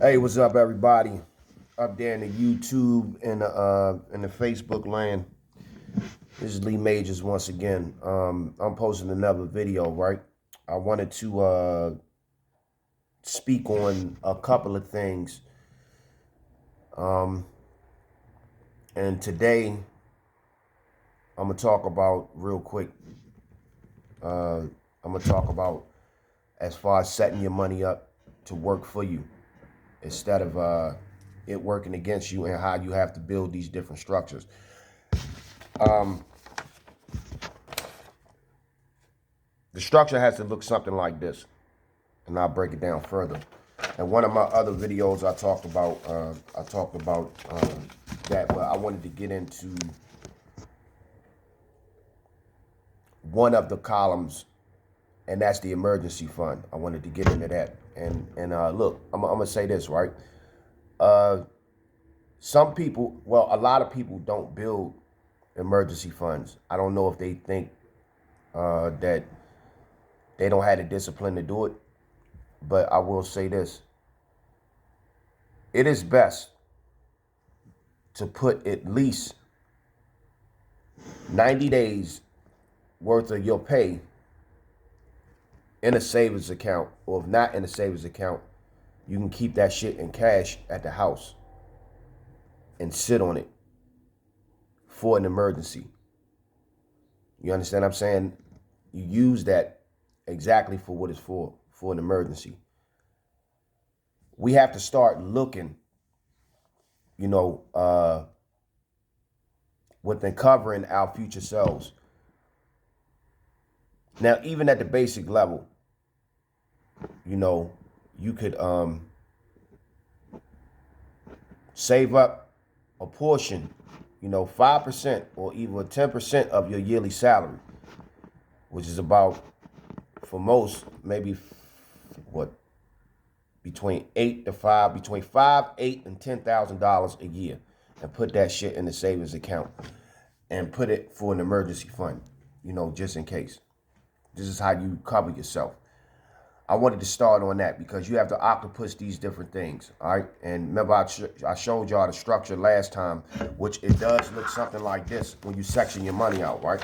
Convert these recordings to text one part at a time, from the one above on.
Hey, what's up, everybody? Up there in the YouTube and the Facebook land. This is Lee Majors once again. I'm posting another video, right? I wanted to speak on a couple of things, um, and today I'm gonna talk about real quick. I'm gonna talk about as far as setting your money up to work for you instead of it working against you, and how you have to build these different structures. Um, The structure has to look something like this, and I'll break it down further. And one of my other videos, I talked about that, but I wanted to get into one of the columns, and that's the emergency fund. I wanted to get into that. And look, I'm gonna say this, right? Uh, some people, well, a lot of people don't build emergency funds. I don't know if they think that they don't have the discipline to do it, but I will say this: it is best to put at least 90 days worth of your pay in a savings account, or if not in a savings account, you can keep that shit in cash at the house and sit on it for an emergency. You understand what I'm saying? You use that exactly for what it's for an emergency. We have to start looking, you know, within covering our future selves. Now, even at the basic level, you know, you could save up a portion, 5% or even 10% of your yearly salary, which is about, for most, maybe what, between five, $8, and $10,000 a year, and put that shit in the savings account and put it for an emergency fund, just in case. This is how you cover yourself. I wanted to start on that because you have to octopus these different things, all right? And remember, I showed y'all the structure last time, which it does look something like this when you section your money out, right?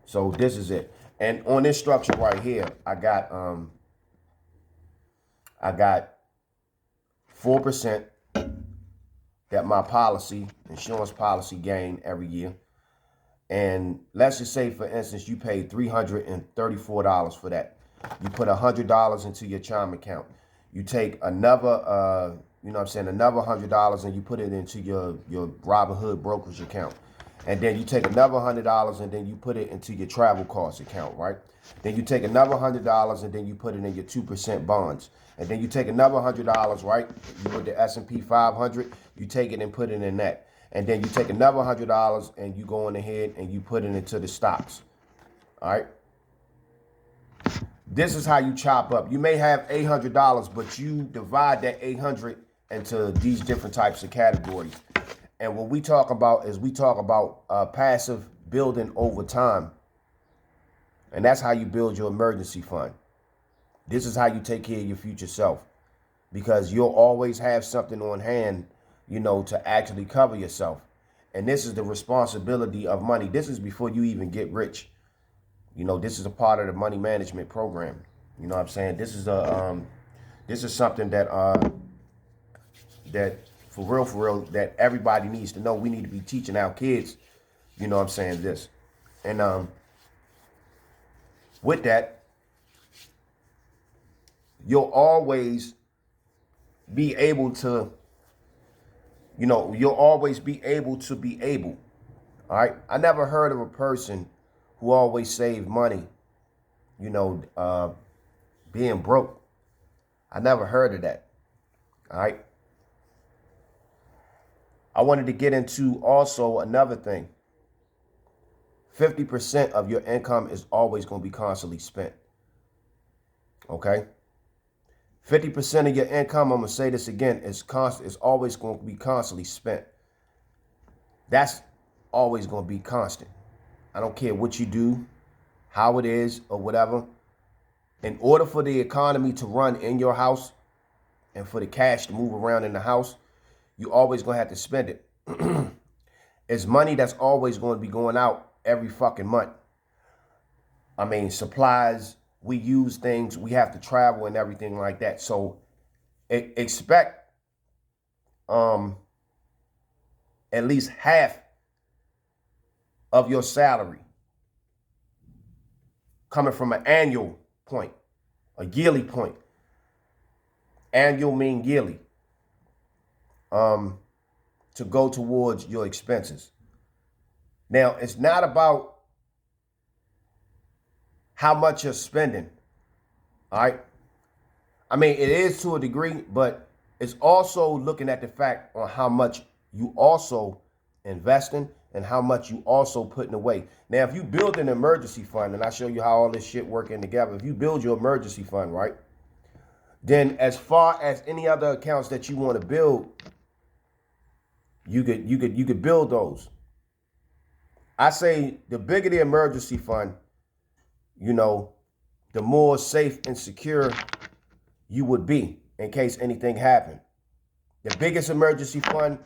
So this is it. And on this structure right here, I got 4% that my insurance policy gain every year. And let's just say, for instance, you paid $334 for that. You put $100 into your Chime account. You take another, another $100, and you put it into your Robinhood brokerage account. And then you take another $100, and then you put it into your travel costs account, right? Then you take another $100, and then you put it in your 2% bonds. And then you take another $100, right? You put the S&P 500, you take it and put it in that. And then you take another $100 and you go on ahead and you put it into the stocks. All right. This is how you chop up. You may have $800, but you divide that 800 into these different types of categories. And what we talk about is passive building over time. And that's how you build your emergency fund. This is how you take care of your future self, because you'll always have something on hand, to actually cover yourself. And this is the responsibility of money. This is before you even get rich. This is a part of the money management program. You know what I'm saying? This is something that for real, that everybody needs to know. We need to be teaching our kids, this. And with that, you'll always be able to, you'll always be able to be able. All right. I never heard of a person who always saved money, being broke. I never heard of that. All right. I wanted to get into also another thing. 50% of your income is always going to be constantly spent. Okay. 50% of your income, I'm going to say this again, is always going to be constantly spent. That's always going to be constant. I don't care what you do, how it is, or whatever. In order for the economy to run in your house and for the cash to move around in the house, you always gonna have to spend it. It's money that's always going to be going out every fucking month. I mean, supplies, we use things, we have to travel and everything like that. So expect at least half of your salary coming from an annual point, a yearly point. Annual mean yearly. To go towards your expenses. Now, it's not about how much you're spending, all right? I mean, it is to a degree, but it's also looking at the fact on how much you also investing and how much you also putting away. Now, if you build an emergency fund, and I show you how all this shit working together, if you build your emergency fund, right, then as far as any other accounts that you want to build, you could build those. I say the bigger the emergency fund, you know, the more safe and secure you would be in case anything happened. The biggest emergency fund,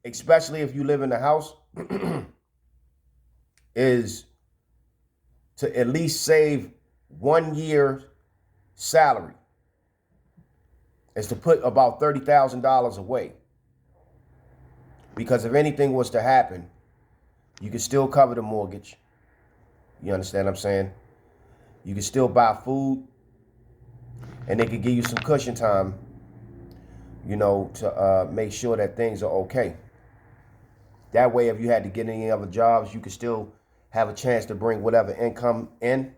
especially if you live in the house, is to at least save 1 year's salary. Is to put about $30,000 away. Because if anything was to happen, you can still cover the mortgage. You understand what I'm saying? You can still buy food, and they could give you some cushion time, you know, to make sure that things are okay. That way, if you had to get any other jobs, you could still have a chance to bring whatever income in,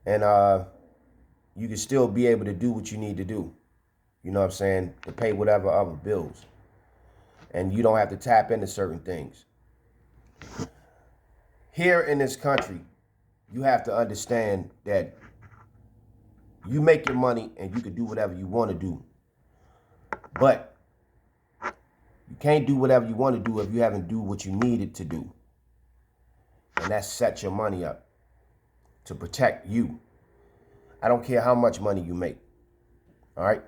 and you could still be able to do what you need to do. You know what I'm saying? To pay whatever other bills. And you don't have to tap into certain things. Here in this country, you have to understand that you make your money and you can do whatever you want to do. But you can't do whatever you want to do if you haven't do what you needed to do. And that's set your money up to protect you. I don't care how much money you make. All right?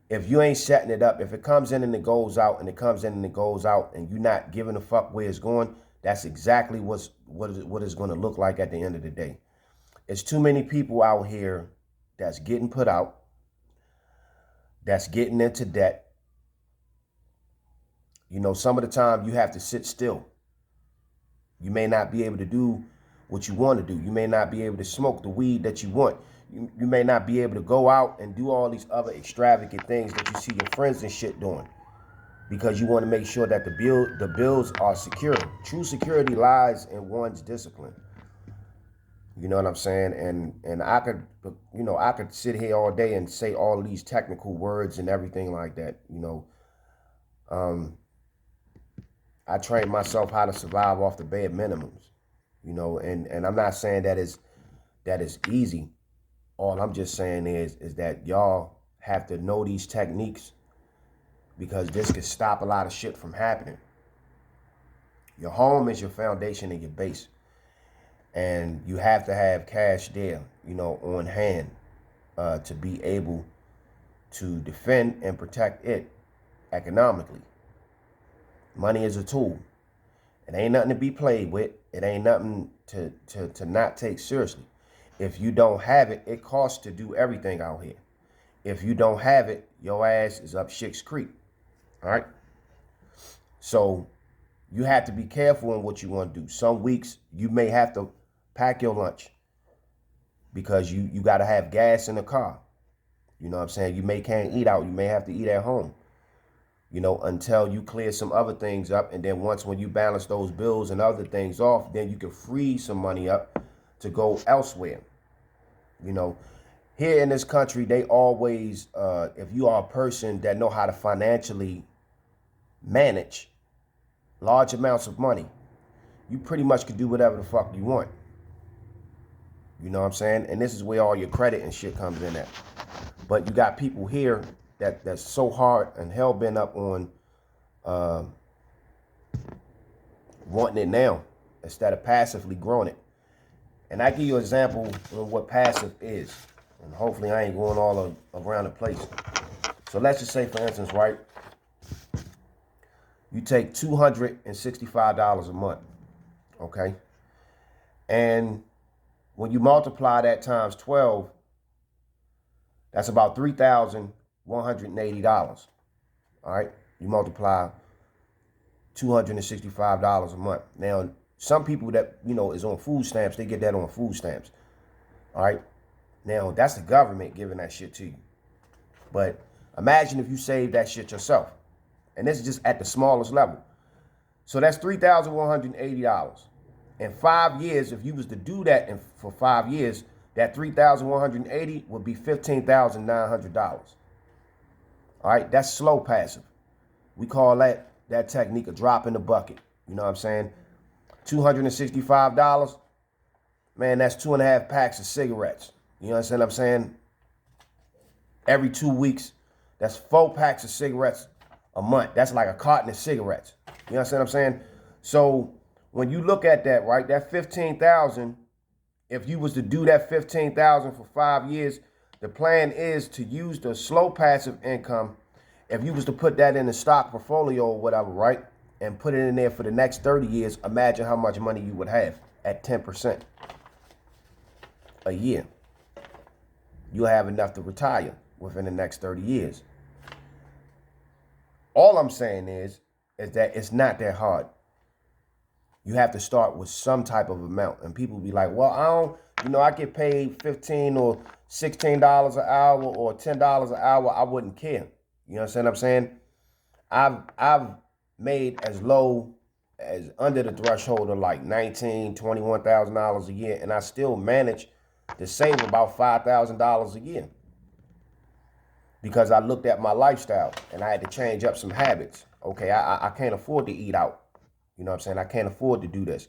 If you ain't setting it up, if it comes in and it goes out, and it comes in and it goes out, and you're not giving a fuck where it's going, that's exactly what it's going to look like at the end of the day. It's too many people out here that's getting put out, that's getting into debt. You know, some of the time you have to sit still. You may not be able to do what you want to do. You may not be able to smoke the weed that you want. You may not be able to go out and do all these other extravagant things that you see your friends and shit doing, because you want to make sure that the bills are secure. True security lies in one's discipline. You know what I'm saying? And I could sit here all day and say all these technical words and everything like that. You know, I trained myself how to survive off the bare minimums. You know, and I'm not saying that is easy. All I'm just saying is that y'all have to know these techniques, because this could stop a lot of shit from happening. Your home is your foundation and your base. And you have to have cash there, you know, on hand to be able to defend and protect it economically. Money is a tool. It ain't nothing to be played with. It ain't nothing to not take seriously. If you don't have it, it costs to do everything out here. If you don't have it, your ass is up Shit's Creek. All right? So you have to be careful in what you want to do. Some weeks you may have to pack your lunch because you got to have gas in the car. You know what I'm saying? You can't eat out. You may have to eat at home, you know, until you clear some other things up. And then when you balance those bills and other things off, then you can free some money up to go elsewhere. You know, here in this country, they always, if you are a person that know how to financially manage large amounts of money, you pretty much can do whatever the fuck you want. You know what I'm saying? And this is where all your credit and shit comes in at. But you got people here that's so hard and hell-bent up on wanting it now instead of passively growing it. And I give you an example of what passive is. And hopefully I ain't going all around the place. So let's just say, for instance, right, you take $265 a month, okay? And when you multiply that times 12, that's about $3,180, all right? You multiply $265 a month. Now, some people that, is on food stamps, they get that on food stamps, all right? Now, that's the government giving that shit to you. But imagine if you save that shit yourself. And this is just at the smallest level. So that's $3,180. In 5 years, if you was to do that for 5 years, that $3,180 would be $15,900. All right, that's slow passive. We call that technique a drop in the bucket. You know what I'm saying? $265, man, that's 2.5 packs of cigarettes. You understand what I'm saying? Every 2 weeks, that's 4 packs of cigarettes a month. That's like a carton of cigarettes. You understand what I'm saying? So when you look at that, right, that 15,000, if you was to do that 15,000 for 5 years, the plan is to use the slow passive income. If you was to put that in a stock portfolio or whatever, right, and put it in there for the next 30 years, imagine how much money you would have at 10% a year. You'll have enough to retire within the next 30 years. All I'm saying is that it's not that hard. You have to start with some type of amount. And people be like, well, I get paid $15 or $16 an hour or $10 an hour. I wouldn't care. You understand what I'm saying? I've made as low as under the threshold of like $19,000, $21,000 a year. And I still manage to save about $5,000 a year. Because I looked at my lifestyle and I had to change up some habits. Okay, I can't afford to eat out. You know what I'm saying? I can't afford to do this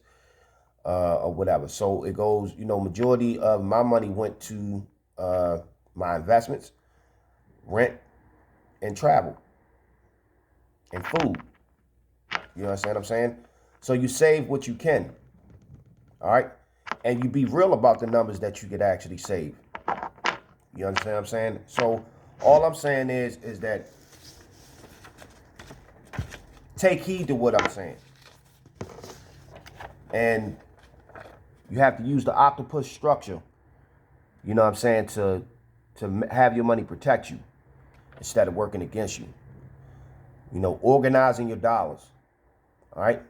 or whatever. So it goes, majority of my money went to my investments, rent, and travel, and food. You understand what I'm saying? So you save what you can, all right? And you be real about the numbers that you could actually save. You understand what I'm saying? So all I'm saying is that take heed to what I'm saying. And you have to use the octopus structure, you know what I'm saying, to have your money protect you instead of working against you. Organizing your dollars, all right,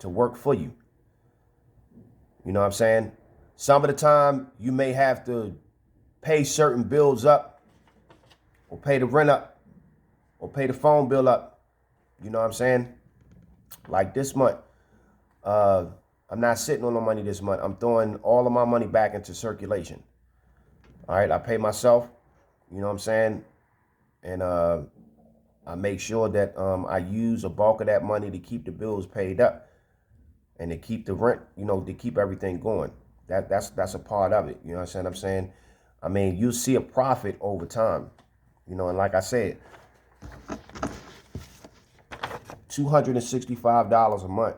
to work for you. You know what I'm saying? Some of the time you may have to pay certain bills up, or pay the rent up, or pay the phone bill up. You know what I'm saying? Like this month, I'm not sitting on no money this month. I'm throwing all of my money back into circulation. All right, I pay myself, you know what I'm saying? And I make sure that I use a bulk of that money to keep the bills paid up and to keep the rent, to keep everything going. That's a part of it. You know what I'm saying? I mean, you see a profit over time, and like I said, $265 a month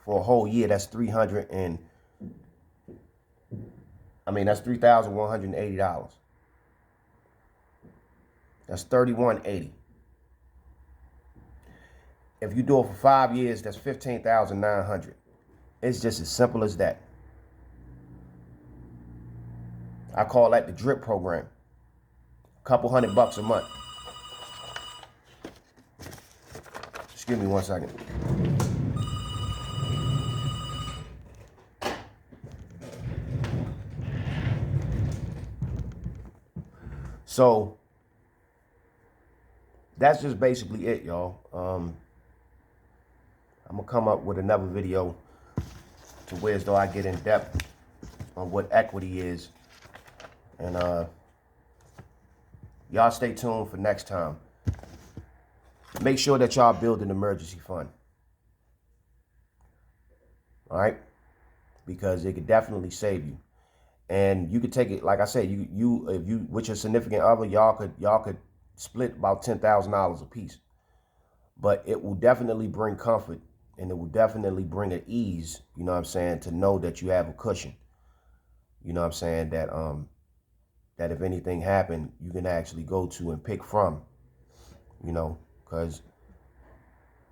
for a whole year. That's $3,180. That's $3,180. If you do it for 5 years, that's $15,900. It's just as simple as that. I call that the drip program. A couple $100 a month. Excuse me 1 second. So that's just basically it, y'all. I'm gonna come up with another video to where as though I get in depth on what equity is. And y'all stay tuned for next time. Make sure that y'all build an emergency fund. All right? Because it could definitely save you. And you could take it, like I said, if you with your significant other, y'all could split about $10,000 a piece. But it will definitely bring comfort And it will definitely bring an ease, you know what I'm saying, to know that you have a cushion. You know what I'm saying, that that if anything happened, you can actually go to and pick from, you know, because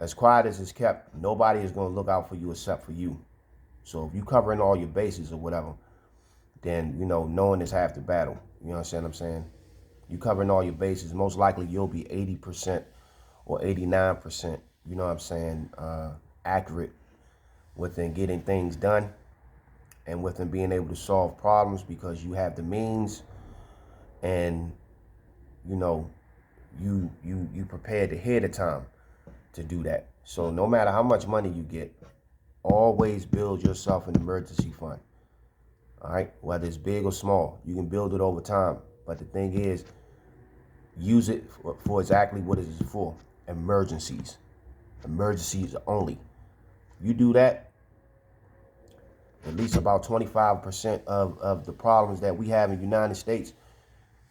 as quiet as it's kept, nobody is going to look out for you except for you. So if you covering all your bases or whatever, then, you know, knowing is half the battle. You know what I'm saying? You covering all your bases, most likely you'll be 80% or 89%, you know what I'm saying, accurate within getting things done and within being able to solve problems, because you have the means and, you know, you prepared ahead of time to do that. So no matter how much money you get, always build yourself an emergency fund. All right, whether it's big or small, you can build it over time. But the thing is, use it for exactly what it is for: emergencies. Emergencies only. You do that, at least about 25% of the problems that we have in the United States,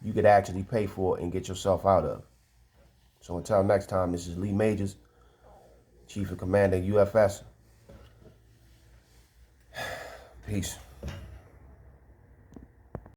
you could actually pay for and get yourself out of. So until next time, this is Lee Majors, Chief of Command of UFS. Peace.